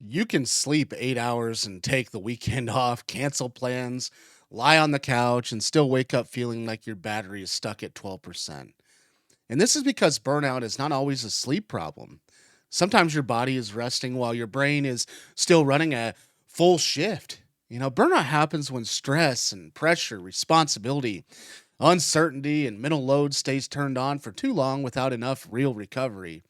You can sleep 8 hours and take the weekend off, cancel plans, lie on the couch, and still wake up feeling like your battery is stuck at 12%. And this is because burnout is not always a sleep problem. Sometimes your body is resting while your brain is still running a full shift. Burnout happens when stress and pressure, responsibility, uncertainty, and mental load stays turned on for too long without enough real recovery.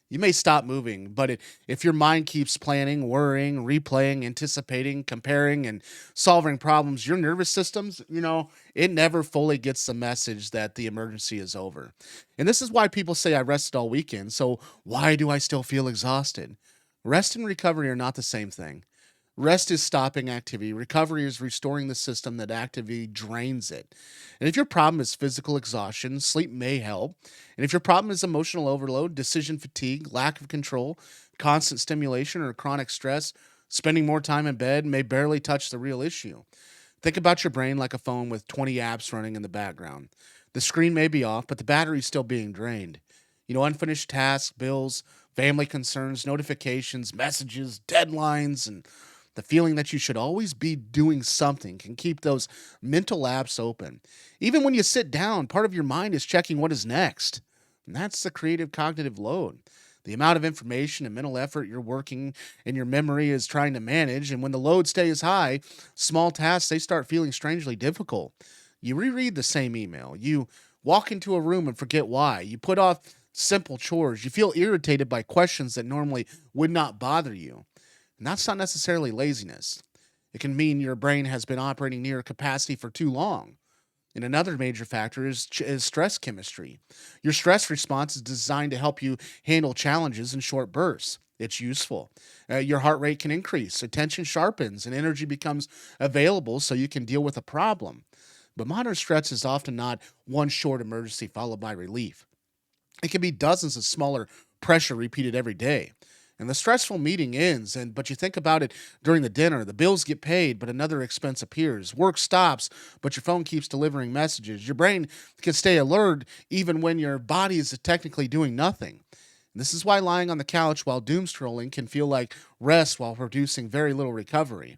You may stop moving, but if your mind keeps planning, worrying, replaying, anticipating, comparing, and solving problems, your nervous systems, it never fully gets the message that the emergency is over. And this is why people say I rested all weekend. So why do I still feel exhausted? Rest and recovery are not the same thing. Rest is stopping activity. Recovery is restoring the system that activity drains it. And if your problem is physical exhaustion, sleep may help. And if your problem is emotional overload, decision fatigue, lack of control, constant stimulation, or chronic stress, spending more time in bed may barely touch the real issue. Think about your brain like a phone with 20 apps running in the background. The screen may be off, but the battery's still being drained. Unfinished tasks, bills, family concerns, notifications, messages, deadlines, and the feeling that you should always be doing something can keep those mental apps open. Even when you sit down, part of your mind is checking what is next. And that's the creative cognitive load. The amount of information and mental effort you're working and your memory is trying to manage. And when the load stays high, small tasks, they start feeling strangely difficult. You reread the same email. You walk into a room and forget why. You put off simple chores. You feel irritated by questions that normally would not bother you. And that's not necessarily laziness. It can mean your brain has been operating near capacity for too long. And another major factor is stress chemistry. Your stress response is designed to help you handle challenges in short bursts. It's useful. Your heart rate can increase, attention sharpens, and energy becomes available so you can deal with a problem. But modern stress is often not one short emergency followed by relief. It can be dozens of smaller pressure repeated every day. And the stressful meeting ends, but you think about it during the dinner. The bills get paid, but another expense appears. Work stops, but your phone keeps delivering messages. Your brain can stay alert even when your body is technically doing nothing. This is why lying on the couch while doomscrolling can feel like rest while producing very little recovery.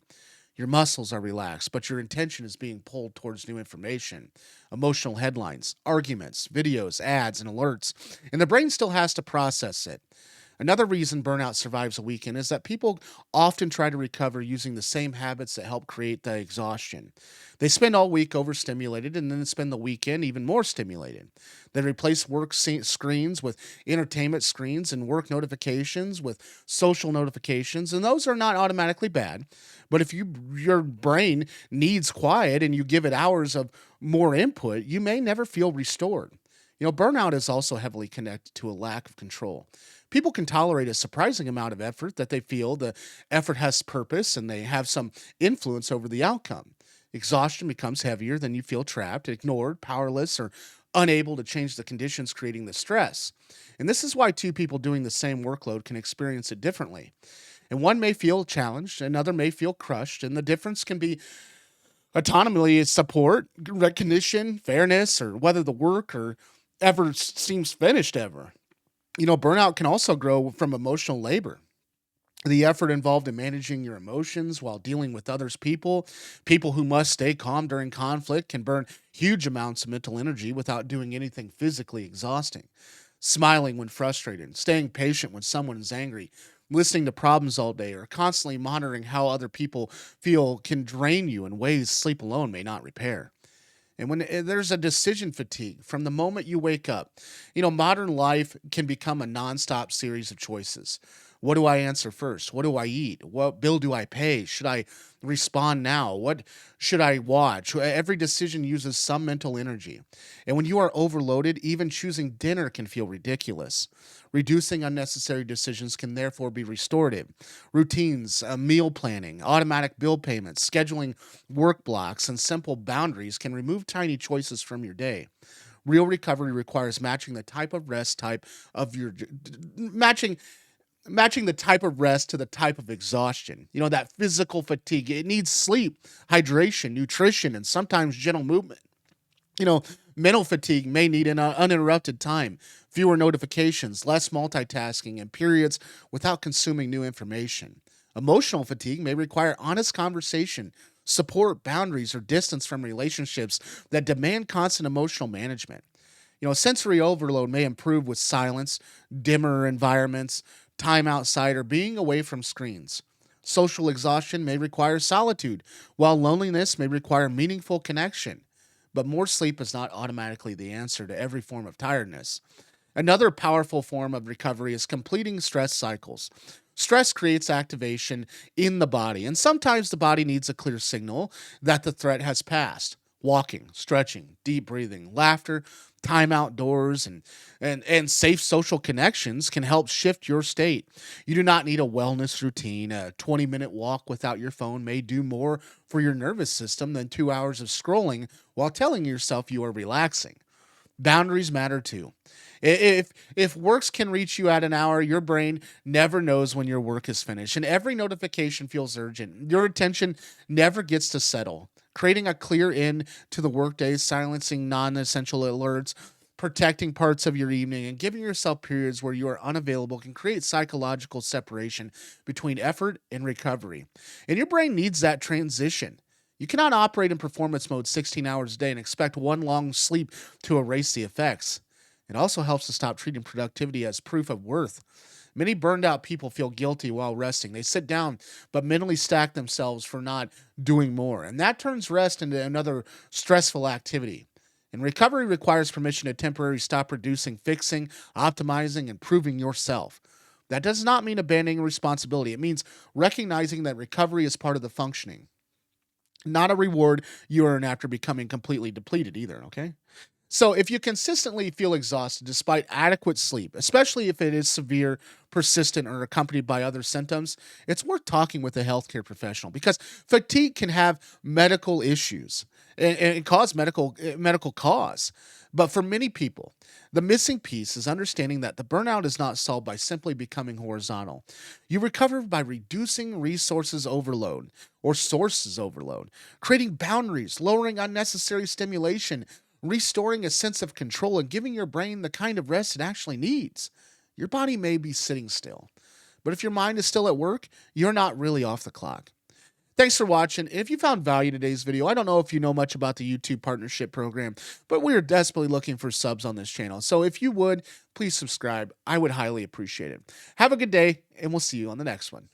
Your muscles are relaxed, but your intention is being pulled towards new information, emotional headlines, arguments, videos, ads, and alerts, and the brain still has to process it. Another reason burnout survives a weekend is that people often try to recover using the same habits that help create the exhaustion. They spend all week overstimulated and then spend the weekend even more stimulated. They replace screens with entertainment screens and work notifications with social notifications, and those are not automatically bad. But if your brain needs quiet and you give it hours of more input, you may never feel restored. Burnout is also heavily connected to a lack of control. People can tolerate a surprising amount of effort that they feel the effort has purpose and they have some influence over the outcome. Exhaustion becomes heavier than you feel trapped, ignored, powerless, or unable to change the conditions creating the stress. And this is why two people doing the same workload can experience it differently. And one may feel challenged, another may feel crushed, and the difference can be autonomy, support, recognition, fairness, or whether the work or ever seems finished ever. Burnout can also grow from emotional labor. The effort involved in managing your emotions while dealing with others people who must stay calm during conflict can burn huge amounts of mental energy without doing anything physically exhausting. Smiling when frustrated, staying patient when someone is angry, listening to problems all day, or constantly monitoring how other people feel can drain you in ways sleep alone may not repair. And when there's a decision fatigue from the moment you wake up, modern life can become a nonstop series of choices. What do I answer first? What do I eat? What bill do I pay? Should I respond now? What should I watch? Every decision uses some mental energy. And when you are overloaded, even choosing dinner can feel ridiculous. Reducing unnecessary decisions can therefore be restorative. Routines, meal planning, automatic bill payments, scheduling work blocks, and simple boundaries can remove tiny choices from your day. Real recovery requires matching the type of rest type of your matching the type of rest to the type of exhaustion. That physical fatigue. It needs sleep, hydration, nutrition, and sometimes gentle movement. You know, Mental fatigue may need an uninterrupted time, fewer notifications, less multitasking, and periods without consuming new information. Emotional fatigue may require honest conversation, support, boundaries, or distance from relationships that demand constant emotional management. Sensory overload may improve with silence, dimmer environments, time outside, or being away from screens. Social exhaustion may require solitude, while loneliness may require meaningful connection. But more sleep is not automatically the answer to every form of tiredness. Another powerful form of recovery is completing stress cycles. Stress creates activation in the body, and sometimes the body needs a clear signal that the threat has passed. Walking, stretching, deep breathing, laughter, time outdoors, and safe social connections can help shift your state. You do not need a wellness routine. A 20-minute walk without your phone may do more for your nervous system than 2 hours of scrolling while telling yourself you are relaxing. Boundaries matter too. If works can reach you at an hour, your brain never knows when your work is finished, and every notification feels urgent. Your attention never gets to settle. Creating a clear end to the workday, silencing non-essential alerts, protecting parts of your evening, and giving yourself periods where you are unavailable can create psychological separation between effort and recovery. And your brain needs that transition. You cannot operate in performance mode 16 hours a day and expect one long sleep to erase the effects. It also helps to stop treating productivity as proof of worth. Many burned out people feel guilty while resting. They sit down but mentally stack themselves for not doing more. And that turns rest into another stressful activity. And recovery requires permission to temporarily stop reducing, fixing, optimizing, and proving yourself. That does not mean abandoning responsibility. It means recognizing that recovery is part of the functioning, not a reward you earn after becoming completely depleted either, okay? So, if you consistently feel exhausted despite adequate sleep, especially if it is severe, persistent, or accompanied by other symptoms, it's worth talking with a healthcare professional because fatigue can have medical issues and cause medical cause. But for many people, the missing piece is understanding that the burnout is not solved by simply becoming horizontal. You recover by reducing resources overload or sources overload, creating boundaries, lowering unnecessary stimulation, restoring a sense of control, and giving your brain the kind of rest it actually needs. Your body may be sitting still, but if your mind is still at work, you're not really off the clock. Thanks for watching. If you found value in today's video, I don't know if you know much about the YouTube partnership program, but we are desperately looking for subs on this channel. So if you would, please subscribe. I would highly appreciate it. Have a good day, and we'll see you on the next one.